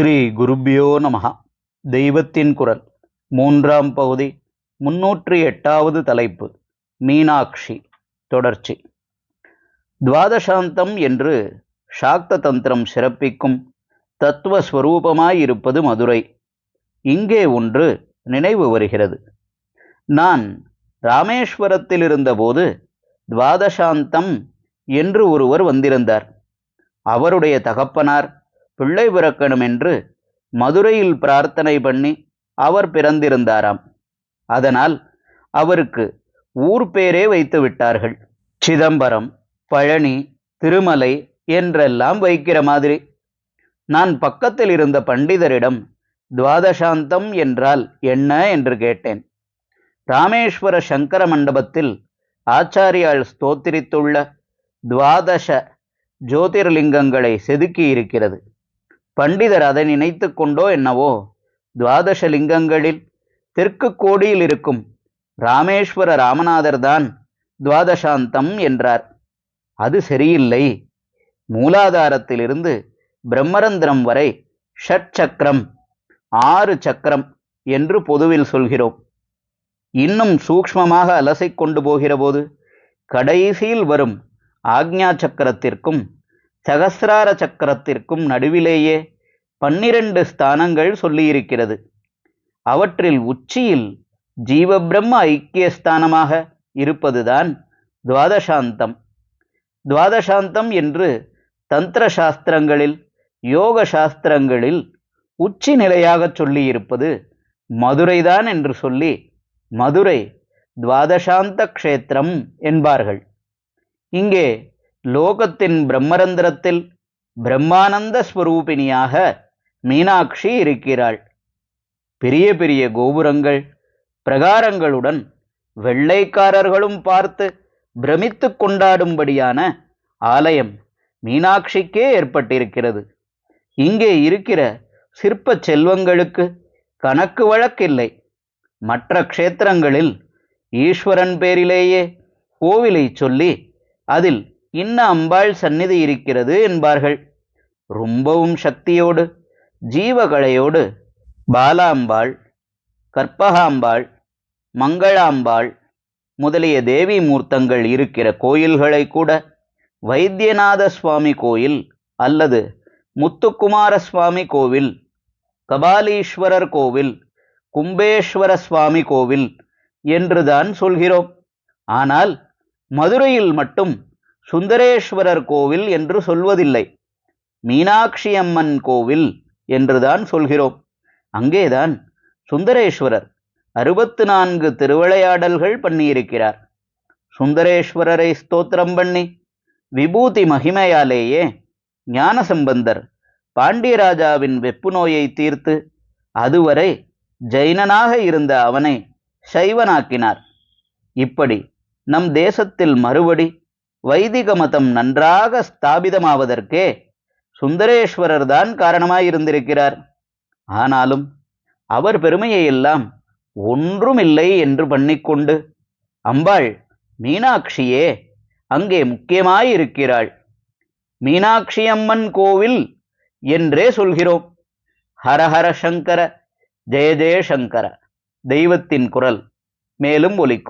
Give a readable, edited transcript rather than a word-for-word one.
ஸ்ரீ குருப்யோ நமஹ. தெய்வத்தின் குரல் மூன்றாம் பகுதி 308வது தலைப்பு மீனாட்சி தொடர்ச்சி. துவாதசாந்தம் என்று சாக்த தந்திரம் சிறப்பிக்கும் தத்துவஸ்வரூபமாயிருப்பது மதுரை. இங்கே ஒன்று நினைவு வருகிறது. நான் ராமேஸ்வரத்தில் இருந்தபோது துவாதசாந்தம் என்று ஒருவர் வந்திருந்தார். அவருடைய தகப்பனார் பிள்ளை பிறக்கணும் என்று மதுரையில் பிரார்த்தனை பண்ணி அவர் பிறந்திருந்தாராம். அதனால் அவருக்கு ஊர் பேரே வைத்து விட்டார்கள். சிதம்பரம், பழனி, திருமலை என்றெல்லாம் வைக்கிற மாதிரி. நான் பக்கத்தில் இருந்த பண்டிதரிடம் துவாதசாந்தம் என்றால் என்ன என்று கேட்டேன். ராமேஸ்வர சங்கர மண்டபத்தில் ஆச்சாரியால் ஸ்தோத்திரித்துள்ள துவாதச ஜோதிர்லிங்கங்களை செதுக்கி இருக்கிறது. பண்டிதர் அதை நினைத்து கொண்டோ என்னவோ துவாதச லிங்கங்களில் தெற்கு கோடியில் இருக்கும் ராமேஸ்வர ராமநாதர் தான் துவாதசாந்தம் என்றார். அது சரியில்லை. மூலாதாரத்திலிருந்து பிரம்மரந்திரம் வரை ஷட் சக்கரம், 6 சக்கரம் என்று பொதுவில் சொல்கிறோம். இன்னும் சூக்ஷ்மமாக அலசிக் கொண்டு போகிற போது கடைசியில் வரும் ஆக்ஞா சக்கரத்திற்கும் சகசிரார சக்கரத்திற்கும் நடுவிலேயே 12 ஸ்தானங்கள் சொல்லியிருக்கிறது. அவற்றில் உச்சியில் ஜீவபிரம்ம ஐக்கிய ஸ்தானமாக இருப்பதுதான் துவாதசாந்தம். துவாதசாந்தம் என்று தந்திர சாஸ்திரங்களில், யோக சாஸ்திரங்களில் உச்சி நிலையாக சொல்லியிருப்பது மதுரைதான் என்று சொல்லி மதுரை துவாதசாந்த க்ஷேத்திரம் என்பார்கள். இங்கே லோகத்தின் பிரம்மரந்திரத்தில் பிரம்மானந்த ஸ்வரூபிணியாக மீனாட்சி இருக்கிறாள். பெரிய பெரிய கோபுரங்கள், பிரகாரங்களுடன் வெள்ளைக்காரர்களும் பார்த்து பிரமித்து கொண்டாடும்படியான ஆலயம் மீனாட்சிக்கே ஏற்பட்டிருக்கிறது. இங்கே இருக்கிற சிற்ப செல்வங்களுக்கு கணக்கு வழக்கில்லை. மற்ற க்ஷேத்திரங்களில் ஈஸ்வரன் பேரிலேயே கோவிலை சொல்லி அதில் இன்ன அம்பாள் சந்நிதி இருக்கிறது என்பார்கள். ரொம்பவும் சக்தியோடு ஜீவகலையோடு பாலாம்பாள், கற்பகாம்பாள், மங்களாம்பாள் முதலிய தேவி மூர்த்தங்கள் இருக்கிற கோயில்களை கூட வைத்தியநாத சுவாமி கோயில் அல்லது முத்துக்குமார சுவாமி கோவில், கபாலீஸ்வரர் கோவில், கும்பேஸ்வர சுவாமி கோவில் என்றுதான் சொல்கிறோம். ஆனால் மதுரையில் மட்டும் சுந்தரேஸ்வரர் கோவில் என்று சொல்வதில்லை. மீனாட்சி அம்மன் கோவில் என்றுதான் சொல்கிறோம். அங்கேதான் சுந்தரேஸ்வரர் 64 திருவிளையாடல்கள் பண்ணியிருக்கிறார். சுந்தரேஸ்வரரை ஸ்தோத்திரம் பண்ணி விபூதி மகிமையாலேயே ஞானசம்பந்தர் பாண்டியராஜாவின் வெப்பு நோயை தீர்த்து அதுவரை ஜைனனாக இருந்த அவனை சைவனாக்கினார். இப்படி நம் தேசத்தில் மறுபடி வைதிக மதம் நன்றாக ஸ்தாபிதமாவதற்கே சுந்தரேஸ்வரர் தான் காரணமாயிருந்திருக்கிறார். ஆனாலும் அவர் பெருமையெல்லாம் ஒன்றுமில்லை என்று பண்ணிக்கொண்டு அம்பாள் மீனாட்சியே அங்கே முக்கியமாயிருக்கிறாள். மீனாட்சி அம்மன் கோவில் என்றே சொல்கிறோம். ஹரஹர சங்கர, ஜெய ஜெய சங்கர. தெய்வத்தின் குரல் மேலும் ஒலிக்கும்.